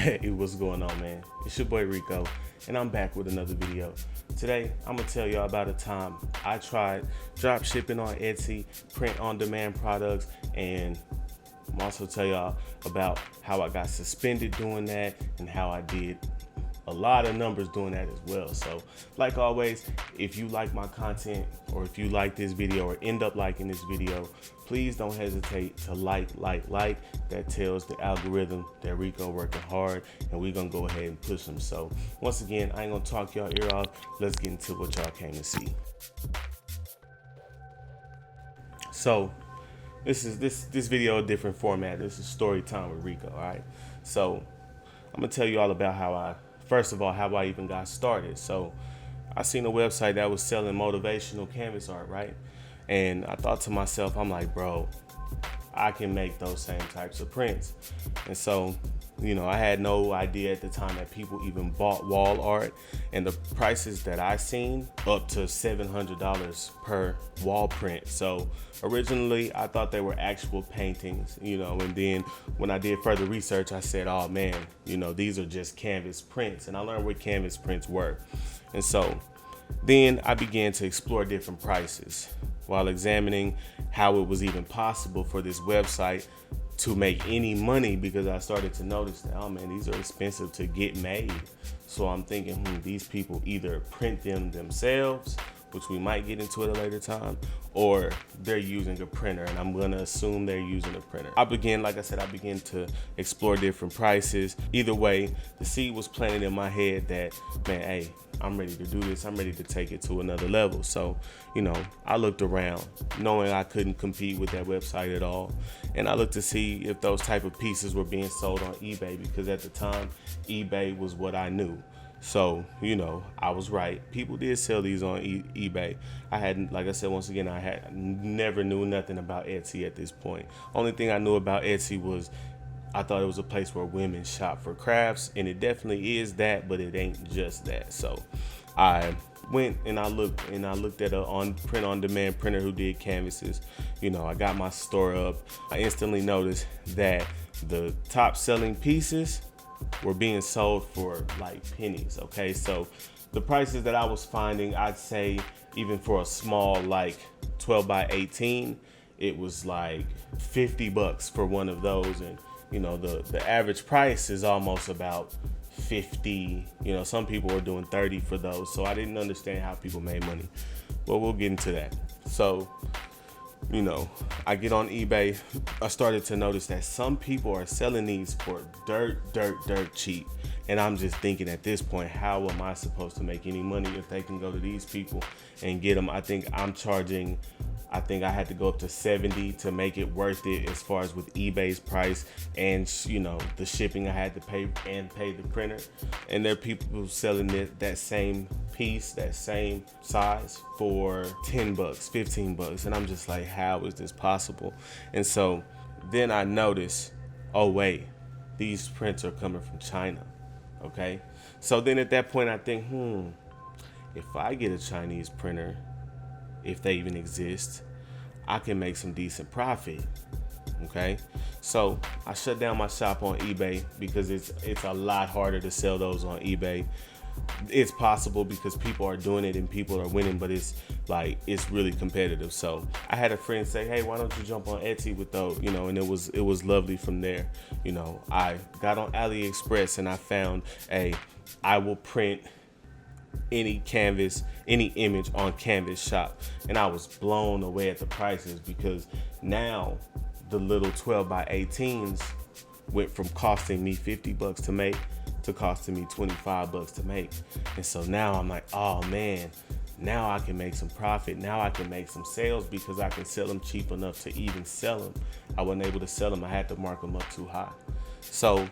Hey, what's going on, man? It's your boy Rico, and I'm back with another video. Today, I'm gonna tell y'all about a time I tried drop shipping on Etsy, print on demand products, and I'm also tell y'all about how I got suspended doing that and how I did a lot of numbers doing that as well. So like always, if you like my content or if you like this video or end up liking this video, please don't hesitate to like. That tells the algorithm that Rico working hard, and we're gonna go ahead and push them. So once again, I ain't gonna talk y'all ear off. Let's get into what y'all came to see. So this video a different format. This is story time with Rico. All right, so I'm gonna tell you all about how I even got started. So I seen a website that was selling motivational canvas art, right? And I thought to myself, I'm like, bro, I can make those same types of prints. And so, I had no idea at the time that people even bought wall art, and the prices that I seen up to $700 per wall print. So originally I thought they were actual paintings, and then when I did further research, I said, oh man, these are just canvas prints. And I learned what canvas prints were. And so then I began to explore different prices while examining how it was even possible for this website to make any money, because I started to notice that, oh man, these are expensive to get made. So I'm thinking, these people either print them themselves, which we might get into at a later time, or they're using a printer, and I'm gonna assume they're using a printer. I began to explore different prices. Either way, the seed was planted in my head that, man, hey, I'm ready to do this. I'm ready to take it to another level. So, I looked around knowing I couldn't compete with that website at all. And I looked to see if those type of pieces were being sold on eBay, because at the time, eBay was what I knew. So, I was right. People did sell these on eBay. I hadn't, like I said, once again, I never knew nothing about Etsy at this point. Only thing I knew about Etsy was I thought it was a place where women shop for crafts, and it definitely is that, but it ain't just that. So I went and I looked at a print on demand printer who did canvases. I got my store up. I instantly noticed that the top selling pieces were being sold for like pennies. Okay, so the prices that I was finding, I'd say even for a small like 12 by 18, it was like $50 for one of those. And the average price is almost about 50. Some people were doing 30 for those. So I didn't understand how people made money, but we'll get into that. So I get on eBay. I started to notice that some people are selling these for dirt cheap. And I'm just thinking at this point, how am I supposed to make any money if they can go to these people and get them? I think I had to go up to 70 to make it worth it as far as with eBay's price, and the shipping I had to pay and pay the printer. And there are people selling that same piece, that same size for $10, $15, and I'm just like, how is this possible? And so then I noticed, oh wait, these prints are coming from China. Okay, so then at that point I think, if I get a Chinese printer, if they even exist, I can make some decent profit. Okay, so I shut down my shop on eBay because it's a lot harder to sell those on eBay. It's possible because people are doing it and people are winning, but it's really competitive. So I had a friend say, hey, why don't you jump on Etsy with those, and it was lovely from there. I got on AliExpress and I found I will print any canvas, any image on canvas shop. And I was blown away at the prices, because now the little 12 by 18s went from costing me $50 to make to costing me $25 to make. And so now I'm like, oh man, now I can make some profit. Now I can make some sales, because I can sell them cheap enough to even sell them. I wasn't able to sell them. I had to mark them up too high. So,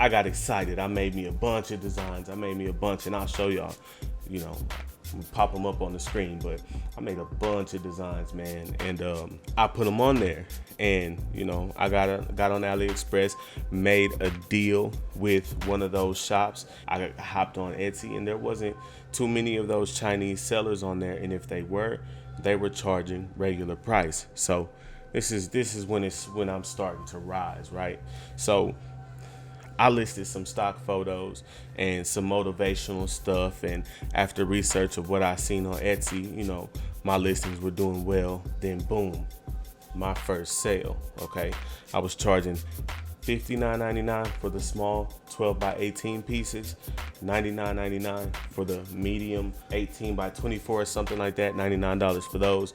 I got excited. I made me a bunch of designs. And I'll show y'all, pop them up on the screen, but I made a bunch of designs, man, and I put them on there. And I got on AliExpress, made a deal with one of those shops. I hopped on Etsy, and there wasn't too many of those Chinese sellers on there, and if they were charging regular price. So this is when I'm starting to rise, right? So I listed some stock photos and some motivational stuff, and after research of what I seen on Etsy, you know, my listings were doing well. Then boom, my first sale. Okay, I was charging $59.99 for the small 12 by 18 pieces, $99.99 for the medium 18 by 24 or something like that, $99 for those,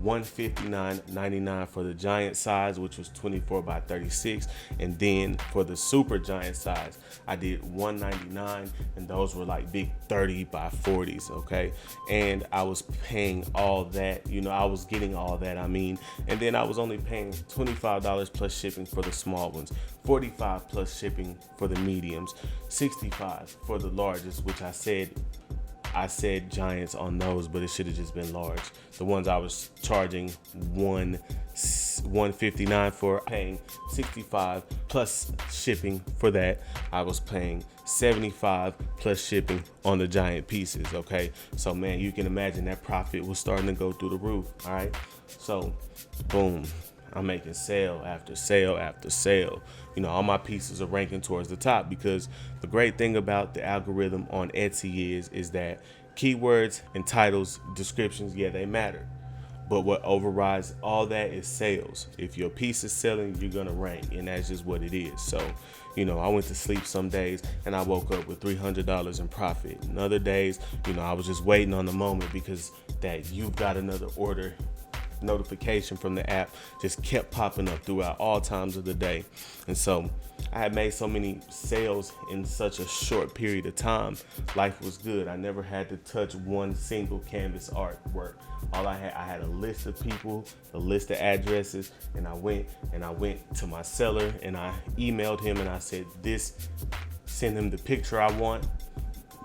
$159.99 for the giant size, which was 24 by 36, and then for the super giant size I did $199, and those were like big 30 by 40s. Okay, and I was paying all that, you know, I was getting all that, I mean, and then I was only paying $25 plus shipping for the small ones, $45 plus shipping for the mediums, $65 for the largest, which I said giants on those, but it should have just been large. The ones I was charging $159 for, paying $65 plus shipping for that. I was paying $75 plus shipping on the giant pieces. Okay, so man, you can imagine that profit was starting to go through the roof. All right, so boom, I'm making sale after sale after sale. You know, all my pieces are ranking towards the top, because the great thing about the algorithm on Etsy is that keywords and titles, descriptions, yeah, they matter. But what overrides all that is sales. If your piece is selling, you're gonna rank, and that's just what it is. So, you know, I went to sleep some days and I woke up with $300 in profit. And other days, you know, I was just waiting on the moment, because that you've got another order notification from the app just kept popping up throughout all times of the day. And so I had made so many sales in such a short period of time. Life was good. I never had to touch one single canvas artwork. All I had a list of people, a list of addresses, and I went to my seller and I emailed him and I said, send him the picture I want,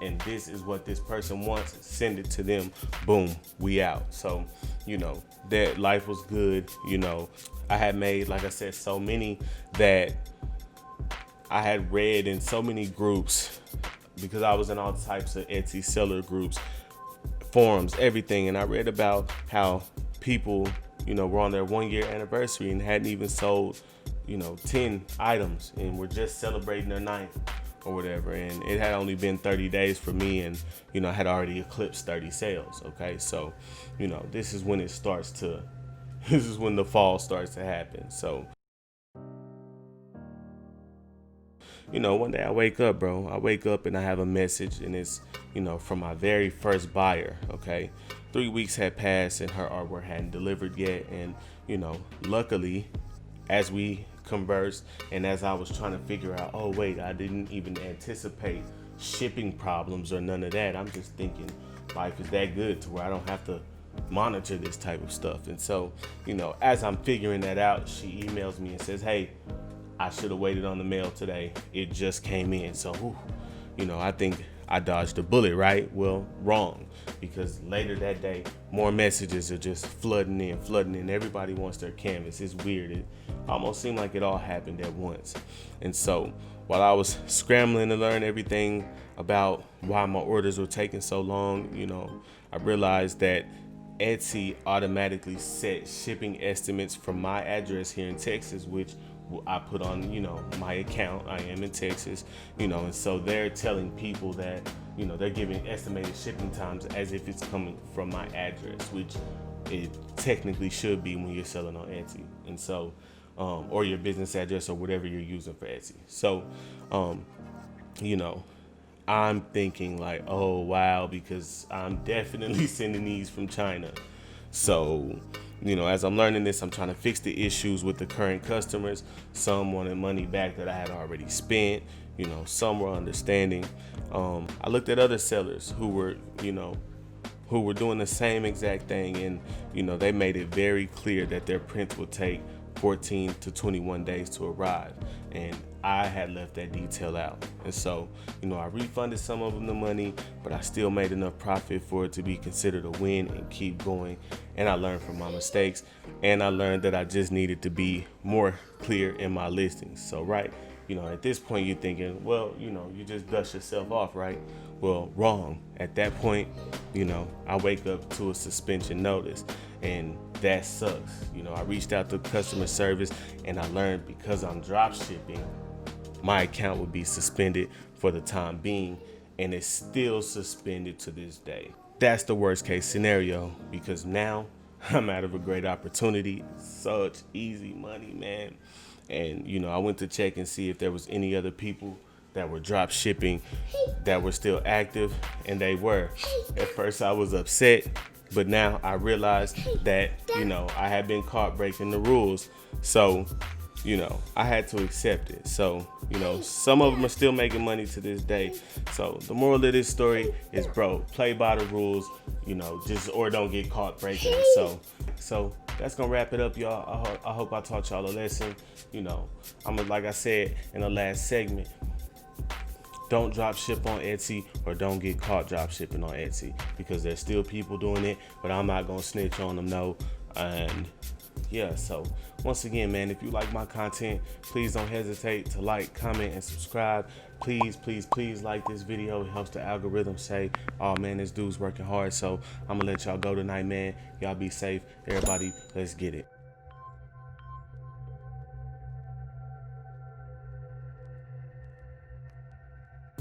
and this is what this person wants, send it to them. Boom, we out. So, you know, that life was good. You know, I had made, like I said, so many that I had read in so many groups, because I was in all types of Etsy seller groups, forums, everything. And I read about how people, you know, were on their 1-year anniversary and hadn't even sold, you know, 10 items and were just celebrating their 9th or whatever. And it had only been 30 days for me, and, you know, I had already eclipsed 30 sales. Okay, so, you know, this is when it starts to, this is when the fall starts to happen. So, you know, one day I wake up, bro. I wake up and I have a message, and it's, you know, from my very first buyer. Okay, 3 weeks had passed and her artwork hadn't delivered yet. And, you know, luckily, as we conversed and as I was trying to figure out, oh wait, I didn't even anticipate shipping problems or none of that. I'm just thinking life is that good to where I don't have to monitor this type of stuff. And so, you know, as I'm figuring that out, she emails me and says, hey, I should have waited on the mail today. It just came in. So, whew, you know, I think I dodged a bullet, right? Well, wrong, because later that day, more messages are just flooding in. Everybody wants their canvas. It's weird. It almost seemed like it all happened at once. And so while I was scrambling to learn everything about why my orders were taking so long, you know, I realized that Etsy automatically set shipping estimates from my address here in Texas, which I put on, you know, my account. I am in Texas, you know, and so they're telling people that, you know, they're giving estimated shipping times as if it's coming from my address, which it technically should be when you're selling on Etsy. And so, or your business address or whatever you're using for Etsy. So, you know, I'm thinking like, oh, wow, because I'm definitely sending these from China. So, you know, as I'm learning this, I'm trying to fix the issues with the current customers. Some wanted money back that I had already spent. You know, some were understanding. I looked at other sellers who were, you know, who were doing the same exact thing. And, you know, they made it very clear that their prints would take 14 to 21 days to arrive. And I had left that detail out. And so, you know, I refunded some of them the money, but I still made enough profit for it to be considered a win and keep going. And I learned from my mistakes, and I learned that I just needed to be more clear in my listings. So, right, you know, at this point you're thinking, well, you know, you just dust yourself off, right? Well, wrong. At that point, you know, I wake up to a suspension notice, and that sucks. You know, I reached out to customer service, and I learned because I'm drop shipping my account would be suspended for the time being, and it's still suspended to this day. That's the worst case scenario, because now I'm out of a great opportunity. Such easy money, man. And I went to check and see if there was any other people that were drop shipping that were still active, and they were. At first I was upset, but now I realized that I had been caught breaking the rules. So I had to accept it. So some of them are still making money to this day. So the moral of this story is, bro, play by the rules, or don't get caught breaking them. So that's gonna wrap it up, y'all. I hope I taught y'all a lesson. Like I said in the last segment, don't drop ship on Etsy, or don't get caught drop shipping on Etsy, because there's still people doing it, but I'm not gonna snitch on them, no. And yeah, so once again, man, if you like my content, please don't hesitate to like, comment, and subscribe. Please, please, please like this video. It helps the algorithm say, oh man, this dude's working hard. So I'm gonna let y'all go tonight, man. Y'all be safe. Everybody, let's get it.